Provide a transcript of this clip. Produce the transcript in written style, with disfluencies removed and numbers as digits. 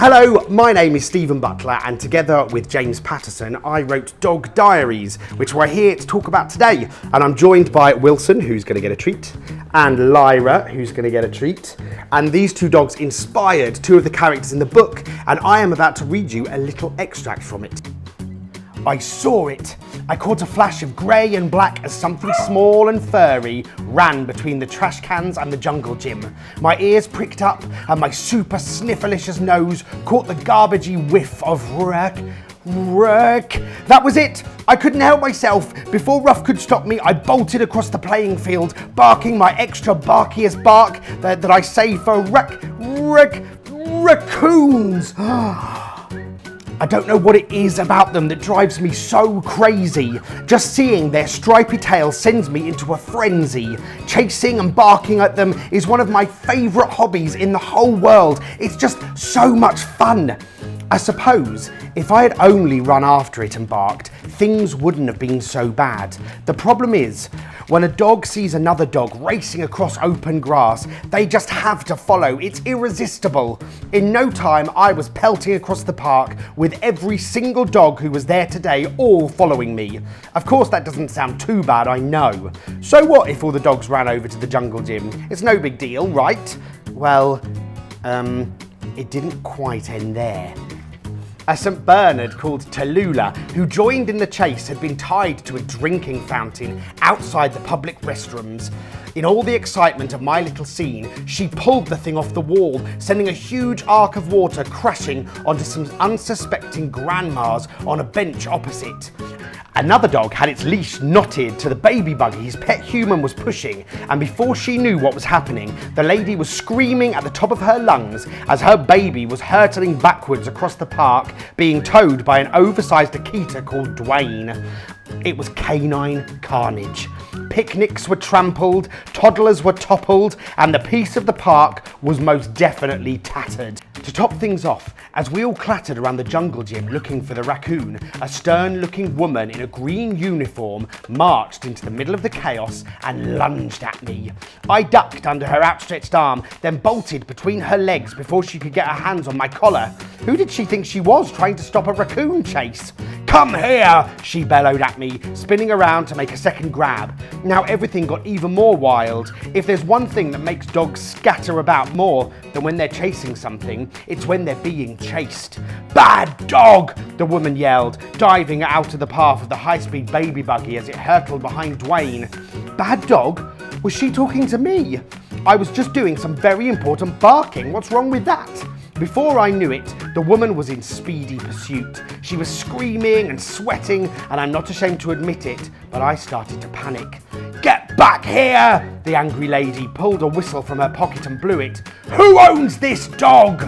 Hello, my name is Stephen Butler, and together with James Patterson, I wrote Dog Diaries, which we're here to talk about today. And I'm joined by Wilson, who's going to get a treat, and Lyra, who's going to get a treat. And these two dogs inspired two of the characters in the book, and I am about to read you a little extract from it. I saw it. I caught a flash of grey and black as something small and furry ran between the trash cans and the jungle gym. My ears pricked up and my super sniffalicious nose caught the garbagey whiff of wreck. That was it. I couldn't help myself. Before Ruff could stop me, I bolted across the playing field, barking my extra barkiest bark that I save for raccoons. I don't know what it is about them that drives me so crazy. Just seeing their stripy tail sends me into a frenzy. Chasing and barking at them is one of my favourite hobbies in the whole world. It's just so much fun. I suppose if I had only run after it and barked, things wouldn't have been so bad. The problem is, when a dog sees another dog racing across open grass, they just have to follow. It's irresistible. In no time, I was pelting across the park with every single dog who was there today all following me. Of course, that doesn't sound too bad, I know. So what if all the dogs ran over to the jungle gym? It's no big deal, right? Well, it didn't quite end there. A St. Bernard called Tallulah, who joined in the chase, had been tied to a drinking fountain outside the public restrooms. In all the excitement of my little scene, she pulled the thing off the wall, sending a huge arc of water crashing onto some unsuspecting grandmas on a bench opposite. Another dog had its leash knotted to the baby buggy his pet human was pushing, and before she knew what was happening, the lady was screaming at the top of her lungs as her baby was hurtling backwards across the park, being towed by an oversized Akita called Dwayne. It was canine carnage. Picnics were trampled, toddlers were toppled, and the peace of the park was most definitely tattered. To top things off, as we all clattered around the jungle gym looking for the raccoon, a stern-looking woman in a green uniform marched into the middle of the chaos and lunged at me. I ducked under her outstretched arm, then bolted between her legs before she could get her hands on my collar. Who did she think she was, trying to stop a raccoon chase? "Come here!" she bellowed at me, spinning around to make a second grab. Now everything got even more wild. If there's one thing that makes dogs scatter about more than when they're chasing something, it's when they're being chased. "Bad dog!" the woman yelled, diving out of the path of the high-speed baby buggy as it hurtled behind Dwayne. Bad dog? Was she talking to me? I was just doing some very important barking. What's wrong with that? Before I knew it, the woman was in speedy pursuit. She was screaming and sweating, and I'm not ashamed to admit it, but I started to panic. "Get back here!" The angry lady pulled a whistle from her pocket and blew it. "Who owns this dog?"